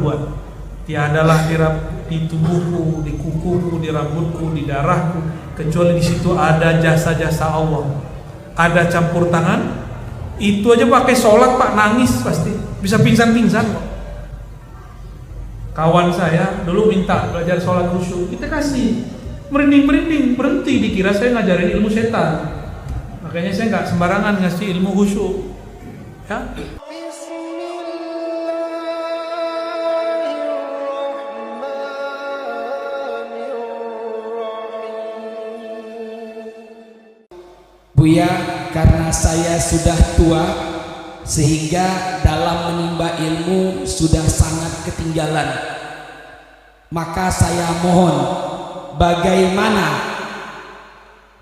berbuat. Tiadalah di tubuhku, di kukuku, di rambutku, di darahku, kecuali di situ ada jasa-jasa Allah. Ada campur tangan. Itu aja pakai sholat Pak, nangis pasti, bisa pingsan-pingsan kok. Kawan saya dulu minta belajar sholat khusyuk, kita kasih, merinding-merinding, berhenti, dikira saya ngajarin ilmu setan. Makanya saya nggak sembarangan ngasih ilmu khusyuk, ya. Buya, karena saya sudah tua sehingga dalam menimba ilmu sudah sangat ketinggalan, maka saya mohon bagaimana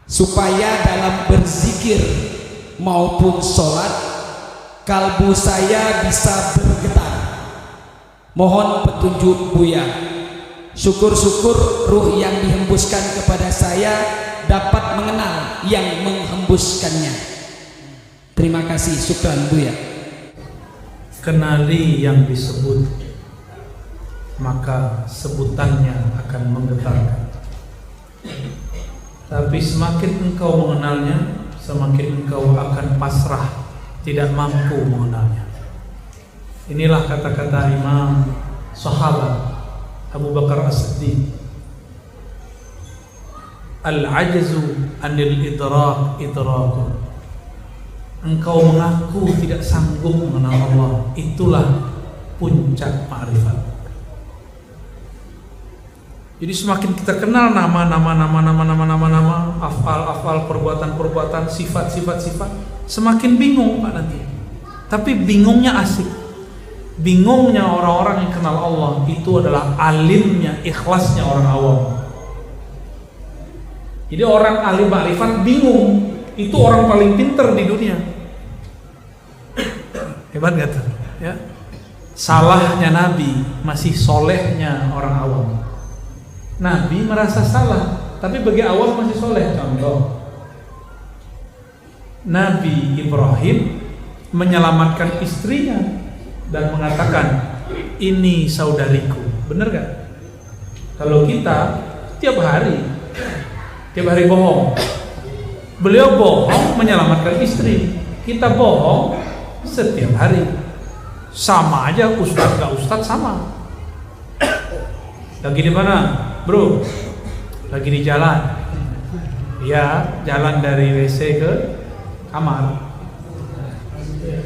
supaya dalam berzikir maupun sholat kalbu saya bisa bergetar. Mohon petunjuk Buya. Syukur-syukur ruh yang dihembuskan kepada saya dapat mengenal yang menghembuskannya. Terima kasih, syukran Buya. Kenali yang disebut, maka sebutannya akan menggetarkan. Tapi semakin engkau mengenalnya, semakin engkau akan pasrah, tidak mampu mengenalnya. Inilah kata-kata Imam Sahabat Abu Bakar As-Siddiq, al-ajzu anil idrak idrakun. Engkau mengaku tidak sanggup mengenal Allah, itulah puncak ma'rifat. Jadi semakin kita kenal nama, afal, perbuatan, sifat, semakin bingung Pak nanti. Tapi bingungnya asik. Bingungnya orang-orang yang kenal Allah itu adalah alimnya, ikhlasnya orang awam. Jadi orang alim ma'rifat bingung, itu orang paling pinter di dunia. Hebat gak tuh? Ya. Salahnya Nabi, masih solehnya orang awam. Nabi merasa salah, tapi bagi awam masih soleh. Contoh, Nabi Ibrahim menyelamatkan istrinya dan mengatakan, ini saudariku. Bener gak? Kalau kita tiap hari bohong. Beliau bohong menyelamatkan istri, kita bohong setiap hari. Sama aja, ustadz gak ustadz sama. Lagi di mana, bro? Lagi di jalan. Ya, jalan dari WC ke kamar.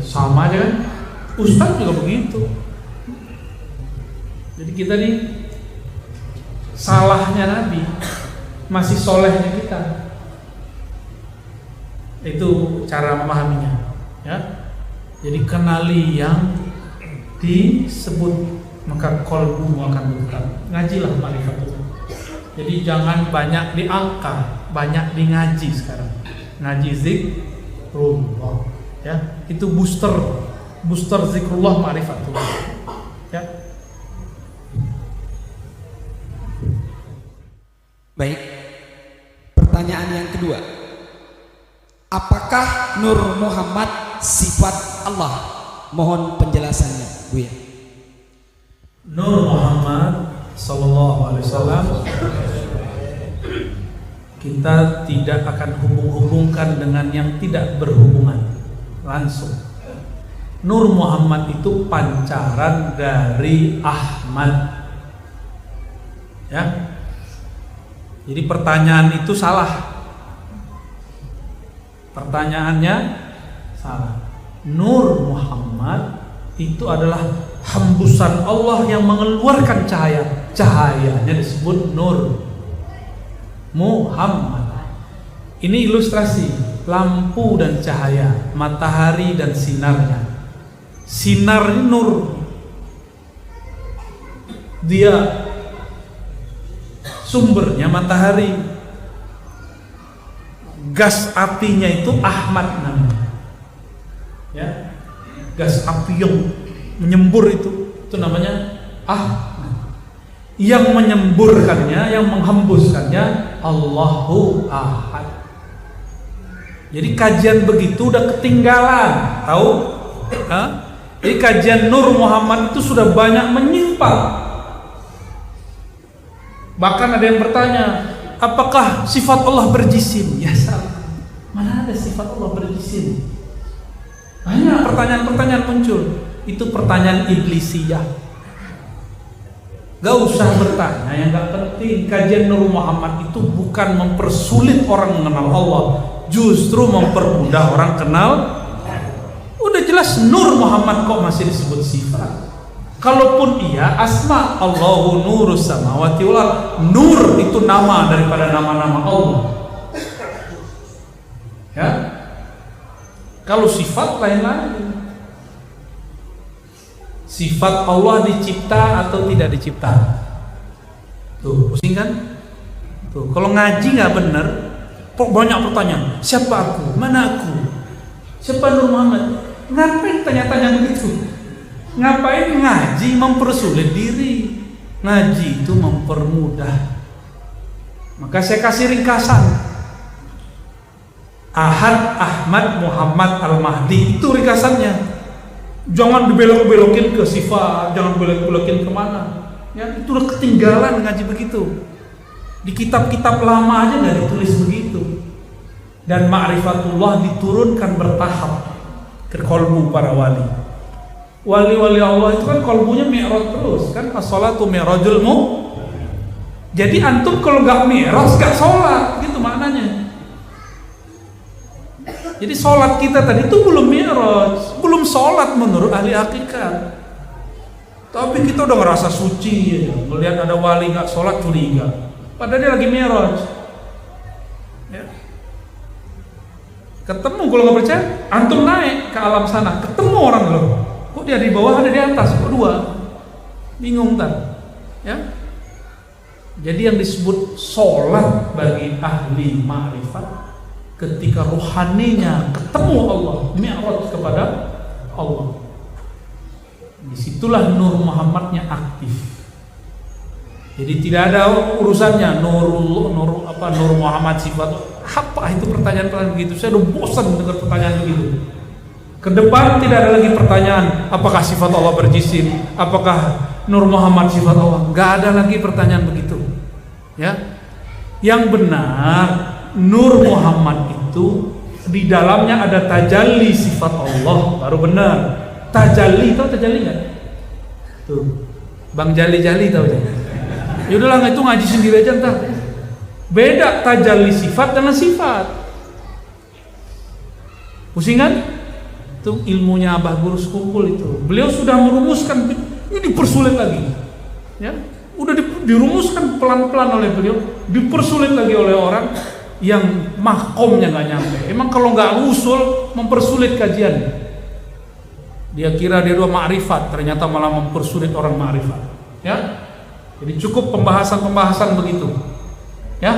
Sama aja kan? Ustadz juga begitu. Jadi kita nih, salahnya Nabi, masih solehnya kita. Itu cara memahaminya, ya. Jadi kenali yang disebut, maka qalbumu akan bergetar. Ngajilah ma'rifat itu. Jadi jangan banyak di angka, banyak di ngaji sekarang. Ngaji zikrullah, ya. Itu booster zikrullah ma'rifat itu, ya. Baik. Pertanyaan yang kedua. Apakah Nur Muhammad sifat Allah? Mohon penjelasannya, Buya. Nur Muhammad sallallahu alaihi wasallam kita tidak akan hubung-hubungkan dengan yang tidak berhubungan langsung. Nur Muhammad itu pancaran dari Ahmad, ya. Jadi pertanyaan itu salah. Pertanyaannya salah. Nur Muhammad itu adalah hembusan Allah yang mengeluarkan cahaya. Cahayanya disebut Nur Muhammad. Ini ilustrasi lampu dan cahaya, matahari dan sinarnya. Sinar ini nur. Dia sumbernya matahari. Gas apinya itu Ahmad namanya, ya. Gas api yang menyembur itu namanya Ahmad. Yang menyemburkannya, yang menghembuskannya Allahu Ahad. Jadi kajian begitu udah ketinggalan, tahu? Jadi kajian Nur Muhammad itu sudah banyak menyimpang. Bahkan ada yang bertanya, apakah sifat Allah berjisim? Ya salah. Mana ada sifat Allah berjisim? Banyak pertanyaan-pertanyaan muncul. Itu pertanyaan iblisiyah. Gak usah bertanya yang gak penting. Kajian Nur Muhammad itu bukan mempersulit orang mengenal Allah, justru mempermudah orang kenal. Udah jelas Nur Muhammad kok masih disebut sifat. Kalaupun iya asma, Allahu nurus samawati wal ardh. Nur itu nama daripada nama-nama Allah. Ya. Kalau sifat lain lagi. Sifat Allah dicipta atau tidak dicipta? Tuh, pusing kan? Tuh, kalau ngaji nggak bener, banyak pertanyaan. Siapa aku? Mana aku? Siapa Nur Muhammad? Ngapain tanya-tanya begitu? Ngapain ngaji mempersulit diri? Ngaji itu mempermudah. Maka saya kasih ringkasan. Ahad Ahmad Muhammad Al-Mahdi, itu ringkasannya. Jangan dibelok-belokin ke sifat, jangan belok-belokin kemana. Ya, itu udah ketinggalan ngaji begitu. Di kitab-kitab lama aja nggak ditulis begitu. Dan ma'rifatullah diturunkan bertahap ke kolbu para wali. Wali-wali Allah itu kan kolbunya mi'raj terus, kan as-sholatu mi'rajul mu. Jadi antum kalau nggak mi'raj nggak sholat, gitu maknanya. Jadi sholat kita tadi itu belum mi'raj, belum sholat menurut ahli hakikat. Tapi kita udah ngerasa suci ya. Melihat ada wali nggak sholat curiga, padahal dia lagi mi'raj. Ya. Ketemu, kalau nggak percaya, antum naik ke alam sana, ketemu orang loh. Kok dia di bawah, ada di atas, kok dua? Bingung kan? Ya. Jadi yang disebut sholat bagi ahli ma'rifat, ketika rohaninya ketemu Allah, mi'raj kepada Allah. Disitulah Nur Muhammadnya aktif. Jadi tidak ada urusannya Nur Muhammad sifat. Apa itu pertanyaan-pertanyaan begitu? Saya udah bosan dengar pertanyaan begitu. Ke depan tidak ada lagi pertanyaan apakah sifat Allah berjisim, apakah Nur Muhammad sifat Allah. Gak ada lagi pertanyaan begitu. Ya, yang benar Nur Muhammad itu di dalamnya ada tajalli sifat Allah, baru benar. Tajalli, tahu tajalli nggak? Tuh, Bang Jali-Jali tahu ya? Yaudahlah, itu ngaji sendiri aja ntar. Beda tajalli sifat dengan sifat. Pusing kan? Itu ilmunya Abah Guru Sekumpul itu. Beliau sudah merumuskan, ini dipersulit lagi. Ya, udah dirumuskan pelan-pelan oleh beliau, dipersulit lagi oleh orang yang mahkomnya nggak nyampe. Emang kalau nggak usul mempersulit kajian. Dia kira dia dua ma'rifat, ternyata malah mempersulit orang ma'rifat. Ya, jadi cukup pembahasan begitu. Ya,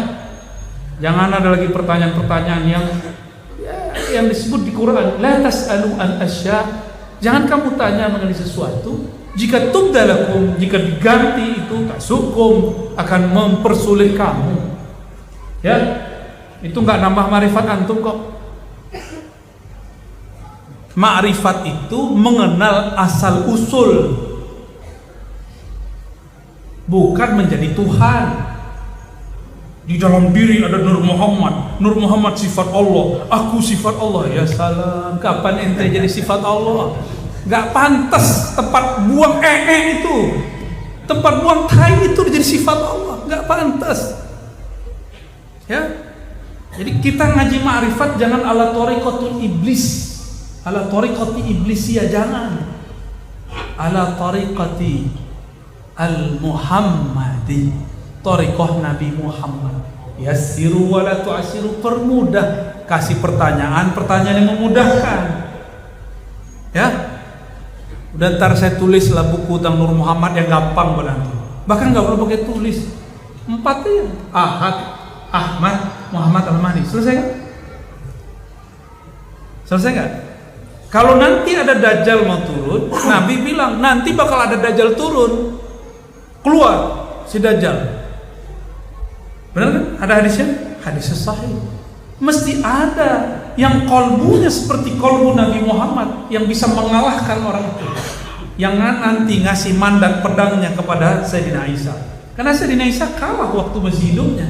jangan ada lagi pertanyaan-pertanyaan yang disebut di Quran. La tas'alu an asya. Jangan kamu tanya mengenai sesuatu. Jika tubdalakum, jika diganti itu tasukum, akan mempersulit kamu. Ya. Itu nggak nambah ma'rifat antum kok. Ma'rifat itu mengenal asal usul, bukan menjadi Tuhan. Di dalam diri ada Nur Muhammad. Nur Muhammad sifat Allah, aku sifat Allah. Ya salam, kapan ente jadi sifat Allah? Nggak pantas. Tempat buang itu, tempat buang tai itu jadi sifat Allah. Nggak pantas. Ya. Jadi kita ngaji ma'rifat jangan ala tariqatul iblis, ala tariqati iblisiyah, jangan. Ala tariqati al-Muhammadi, tariqah Nabi Muhammad. Yassiru wa la tu'assiru, permudah, kasih pertanyaan yang memudahkan. Ya. Udah ntar saya tulis lah buku tentang Nur Muhammad yang gampang berarti. Bahkan nggak perlu pakai tulis. 4 aja. Ahad, Ahmad, Muhammad Al-Mahdi. Selesai kan? Selesai kan? Kalau nanti ada Dajjal mau turun, Nabi bilang nanti bakal ada Dajjal turun, keluar si Dajjal. Benar kan? Ada hadisnya? Hadisnya sahih. Mesti ada yang kolbunya seperti kolbu Nabi Muhammad yang bisa mengalahkan orang itu, yang nanti ngasih mandat pedangnya kepada Sayyidina Isa. Karena Sayyidina Isa kalah waktu masih hidupnya.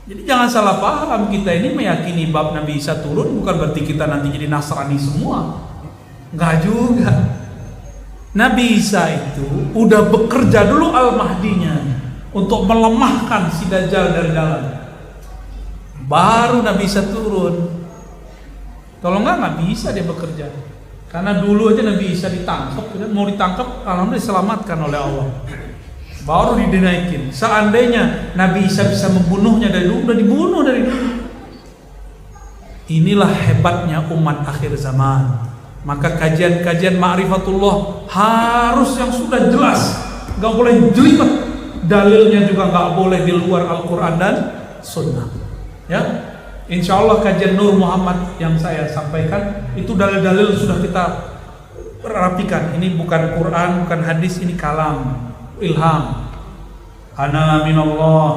Jadi jangan salah paham, kita ini meyakini bab Nabi Isa turun bukan berarti kita nanti jadi Nasrani semua. Enggak juga. Nabi Isa itu udah bekerja dulu Al-Mahdinya untuk melemahkan si Dajjal dari dalam. Baru Nabi Isa turun. Kalau nggak bisa dia bekerja. Karena dulu aja Nabi Isa ditangkap, mau ditangkap, alhamdulillah diselamatkan oleh Allah. Baru dinaikin. Seandainya Nabi Isa bisa membunuhnya dari dulu, udah dibunuh dari dulu. Inilah hebatnya umat akhir zaman. Maka kajian-kajian ma'rifatullah harus yang sudah jelas, nggak boleh jelimet. Dalilnya juga nggak boleh di luar Al-Quran dan Sunnah. Ya, insya Allah kajian Nur Muhammad yang saya sampaikan itu dalil-dalil sudah kita rapikan. Ini bukan Quran, bukan hadis, ini kalam, ilham. Ana minallah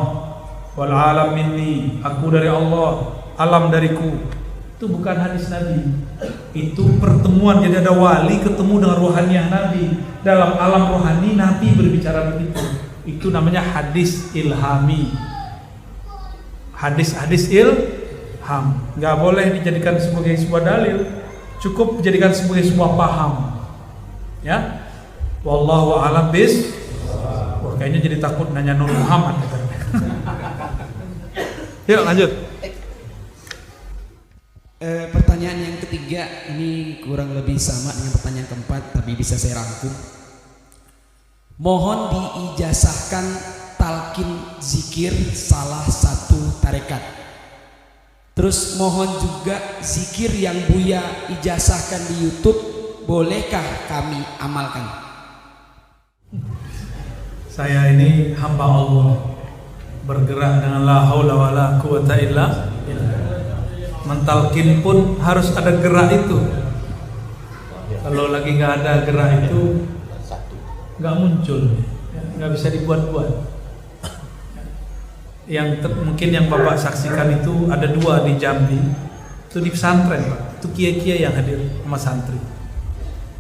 wal alam minni, aku dari Allah, alam dariku. Itu bukan hadis Nabi, itu pertemuan. Jadi ada wali ketemu dengan rohaniah Nabi. Dalam alam rohani Nabi berbicara begitu. Itu namanya hadis ilhami. Hadis-hadis ilham nggak boleh dijadikan sebagai sebuah dalil, cukup dijadikan sebagai sebuah paham. Ya, wallahu a'lam bis. Wah, kayaknya jadi takut nanya Nur Muhammad. Yuk lanjut. Pertanyaan yang ketiga ini kurang lebih sama dengan pertanyaan keempat, tapi bisa saya rangkum. Mohon diijazahkan talqin zikir salah satu tarekat. Terus mohon juga zikir yang Buya ijazahkan di YouTube, bolehkah kami amalkan? Saya ini hamba Allah, bergerak dengan la haula wala quwata illa billah. Mentalkin pun harus ada gerak itu. Kalau lagi nggak ada gerak itu nggak muncul, nggak bisa dibuat-buat. Mungkin yang Bapak saksikan itu ada 2 di Jambi, itu di pesantren, Pak. Itu kiai-kiai yang hadir sama santri.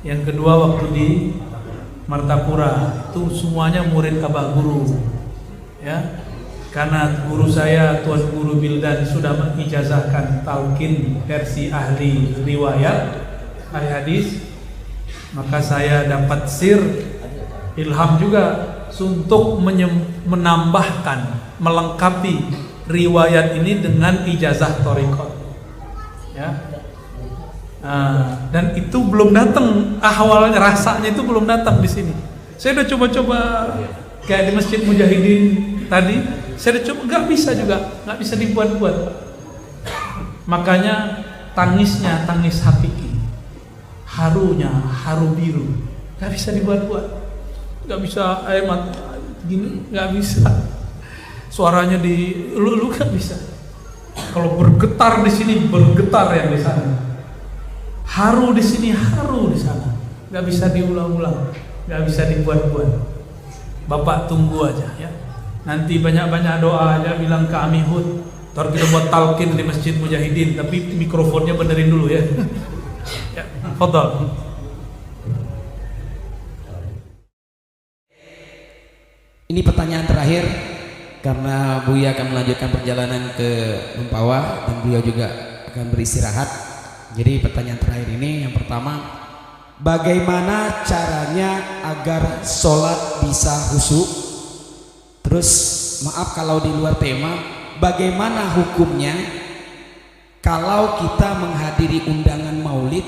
Yang kedua waktu di Martapura, itu semuanya murid Abah Guru, ya. Karena guru saya Tuan Guru Bildan sudah mengijazahkan talqin versi ahli riwayat, ahli hadis, maka saya dapat sir ilham juga untuk menambahkan, melengkapi riwayat ini dengan ijazah thariqat. Ya. Dan itu belum datang, awalnya rasanya itu belum datang di sini. Saya udah coba-coba kayak di Masjid Mujahidin tadi, saya udah coba, nggak bisa juga, nggak bisa dibuat-buat. Makanya tangisnya tangis hakiki, harunya haru biru, nggak bisa dibuat-buat, nggak bisa air mata gini, nggak bisa. Suaranya di lu nggak bisa. Kalau bergetar di sini bergetar yang di sana, haru di sini haru di sana, nggak bisa diulang-ulang, nggak bisa dibuat-buat. Bapak tunggu aja ya. Nanti banyak-banyak doa aja, bilang ke Amihud, ntar kita buat talqin di Masjid Mujahidin, tapi mikrofonnya benerin dulu ya. Ya, fadhal. Ini pertanyaan terakhir karena Buya akan melanjutkan perjalanan ke Mempawah dan Buya juga akan beristirahat. Jadi pertanyaan terakhir ini yang pertama, bagaimana caranya agar sholat bisa khusyuk? Terus maaf kalau di luar tema, bagaimana hukumnya kalau kita menghadiri undangan maulid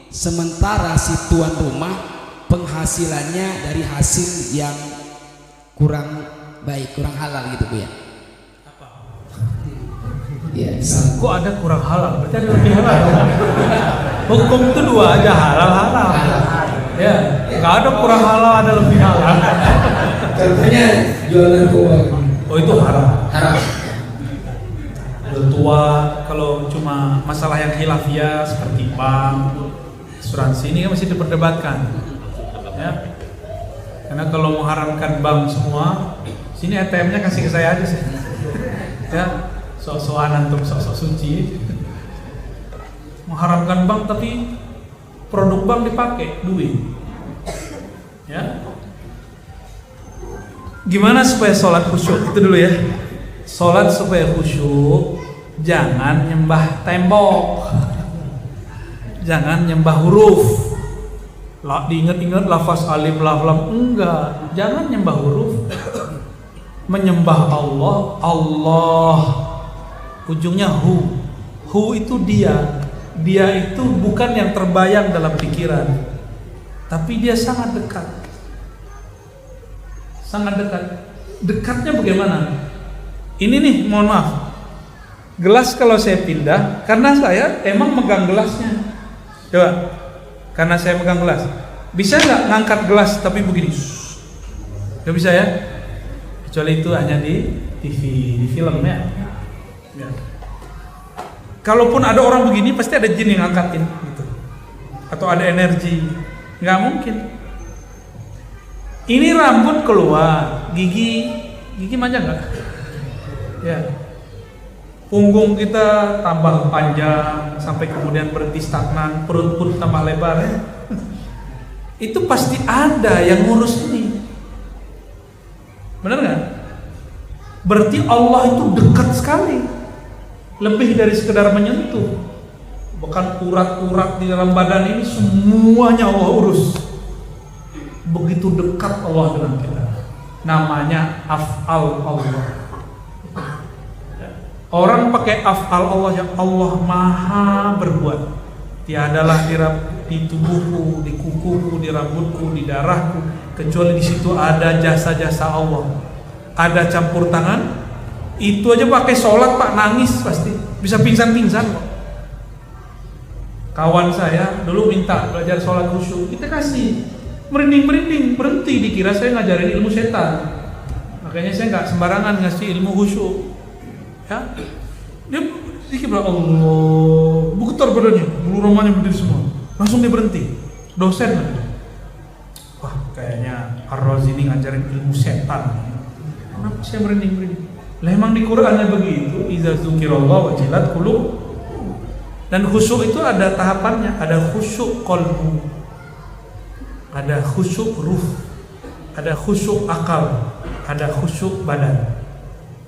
sementara si tuan rumah penghasilannya dari hasil yang kurang baik, kurang halal gitu Bu ya? Apa? Ya, kok ada kurang halal? Berarti ada lebih halal. Hukum itu 2 aja, halal. Ya, nggak ada kurang halal, ada lebih halal. Contohnya jualan keuangan. Oh itu haram. Haram. Udah tua, kalau cuma masalah yang khilafiyah seperti bank, asuransi ini kan masih diperdebatkan. Ya. Karena kalau mengharamkan bank semua, sini ATM-nya kasih ke saya aja sih. Ya, sok-sokan antum sok-sok suci. Mengharapkan bank tapi produk bank dipakai duit. Ya. Gimana supaya sholat khusyuk? Itu dulu ya. Sholat supaya khusyuk, jangan nyembah tembok, jangan nyembah huruf. Diingat-ingat lafaz alif lam, enggak. Jangan nyembah huruf. Menyembah Allah, Allah. Ujungnya hu. Hu itu dia. Dia itu bukan yang terbayang dalam pikiran, tapi dia sangat dekat. Sangat dekat. Dekatnya bagaimana? Ini nih, mohon maaf. Gelas kalau saya pindah, karena saya emang megang gelasnya. Coba, karena saya megang gelas. Bisa nggak ngangkat gelas tapi begini? Nggak bisa ya? Kecuali itu hanya di TV, di film ya. Ya. Kalaupun ada orang begini, pasti ada jin yang ngangkatin gitu. Atau ada energi. Nggak mungkin. Ini rambut keluar, gigi manja nggak? Ya. Punggung kita tambah panjang sampai kemudian berhenti stagnan, perut pun tambah lebar ya. Itu pasti ada yang ngurus ini. Benar nggak? Berarti Allah itu dekat sekali, lebih dari sekedar menyentuh. Bahkan urat-urat di dalam badan ini semuanya Allah urus. Begitu dekat Allah dengan kita. Namanya af'al Allah. Orang pakai af'al Allah yang Allah maha berbuat. Tiadalah di tubuhku, di kukuku, di rambutku, di darahku, kecuali di situ ada jasa-jasa Allah. Ada campur tangan. Itu aja pakai sholat Pak, nangis pasti. Bisa pingsan-pingsan kok. Kawan saya dulu minta belajar sholat khusyuk, kita kasih. Merinding-merinding, berhenti, dikira saya ngajarin ilmu setan. Makanya saya nggak sembarangan ngasih ilmu khusyuk. Ya, dia dikira Allah, bergetar badannya, bulu romanya berdiri semua. Langsung dia berhenti. Dosen lagi. Wah, kayaknya Ar-Razi ini ngajarin ilmu setan. Kenapa saya merinding-merinding? Lah emang di Qur'annya begitu, iza dzukirallahu wajilat qulub. Dan khusyuk itu ada tahapannya, ada khusyuk qalbu, ada khusyuk ruh, ada khusyuk akal, ada khusyuk badan.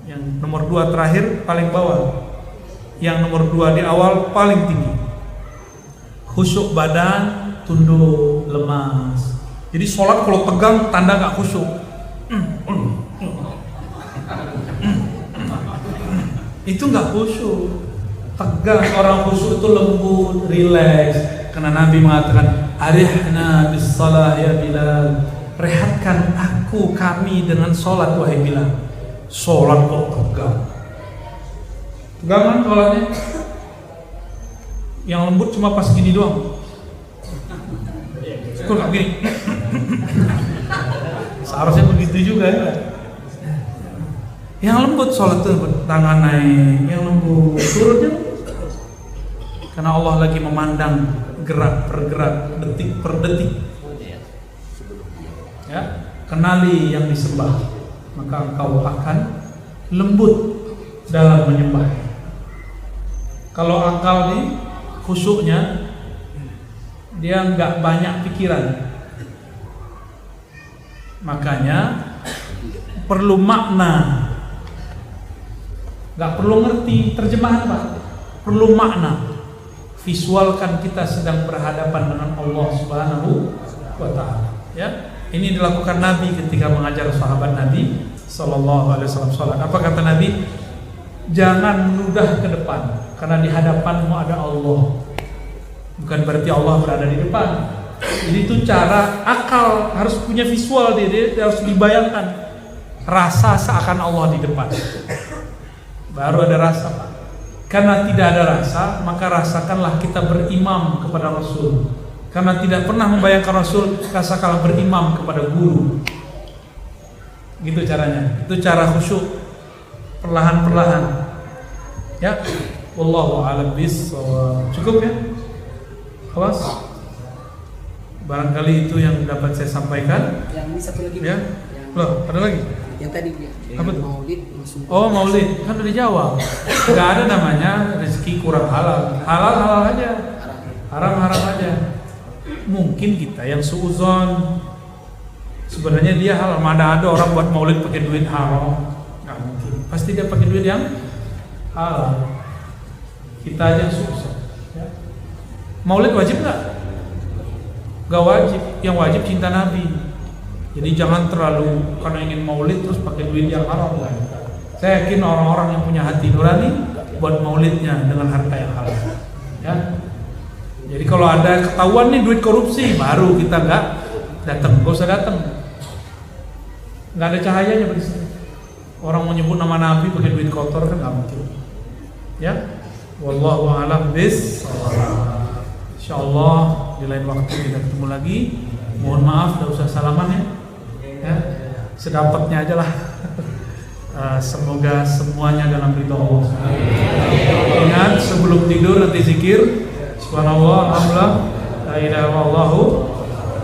Yang nomor 2 terakhir paling bawah, yang nomor 2 di awal paling tinggi. Khusyuk badan, tunduk, lemas. Jadi sholat kalau tegang tanda gak khusyuk. Itu gak khusyuk. Tegang, orang khusyuk itu lembut, rileks. Karena Nabi mengatakan, arihna bis salah ya Bilal. Rehatkan kami dengan sholat wahai Bilal. Sholat kok tegang. Tegang kan sholatnya? Yang lembut cuma pas gini doang. Kok gak gini? Seharusnya begitu juga ya. Yang lembut sholat itu tangan naik, yang lembut turunnya. Karena Allah lagi memandang gerak per gerak, detik per detik. Ya, kenali yang disembah, maka engkau akan lembut dalam menyembah. Kalau akal nih khusyuknya, dia nggak banyak pikiran. Makanya perlu makna. Nggak perlu ngerti terjemahan Pak, perlu makna. Visualkan kita sedang berhadapan dengan Allah Subhanahu wa Ta'ala. Ya, ini dilakukan Nabi ketika mengajar sahabat Nabi Sallallahu Alaihi Wasallam sholat. Apa kata Nabi? Jangan meludah ke depan, karena di hadapanmu ada Allah. Bukan berarti Allah berada di depan. Jadi itu cara akal, harus punya visual, dia harus dibayangkan. Rasa seakan Allah di depan. Baru ada rasa Pak. Karena tidak ada rasa, maka rasakanlah kita berimam kepada Rasul. Karena tidak pernah membayangkan Rasul, rasakanlah berimam kepada guru. Gitu caranya. Itu cara khusyuk, perlahan-perlahan. Ya, wallahu a'lam bishawab. Cukup ya? Awas. Barangkali itu yang dapat saya sampaikan. Yang ini satu lagi. Ya. Loh, ada lagi? Yang tadi dia Apa tuh? maulid langsung. Oh, maulid kan udah dijawab. Nggak ada namanya rezeki kurang halal. Halal aja, haram aja. Mungkin kita yang suuzon, sebenarnya dia halal. Mana ada orang buat maulid pakai duit haram? Nggak mungkin. Pasti dia pakai duit yang halal. Kita aja yang suuzon. Ya. Maulid wajib nggak? Nggak wajib. Yang wajib cinta Nabi. Jadi jangan terlalu karena ingin maulid terus pakai duit yang haram. Saya yakin orang-orang yang punya hati nurani buat maulidnya dengan harta yang halal. Ya. Jadi kalau ada ketahuan nih duit korupsi, baru kita nggak datang, nggak usah datang. Nggak ada cahayanya bagi saya. Orang mau nyebut nama Nabi pakai duit kotor kan nggak mungkin. Ya, wallahu a'lam bis-shawab. Insyaallah di lain waktu kita ketemu lagi. Mohon maaf, tidak usah salaman ya. Ya, sedapatnya aja lah. Semoga semuanya dalam ridho Allah. Ingat sebelum tidur nanti zikir. Subhanallah, alhamdulillah, la ilaha illallah.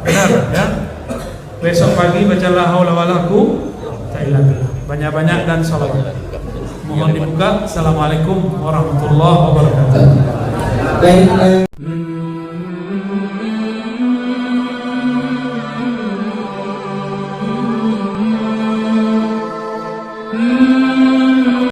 Benar ya. Besok pagi baca la haula wala quwwata illa billah. Banyak-banyak dan salawat. Mohon dibuka. Assalamualaikum warahmatullahi wabarakatuh.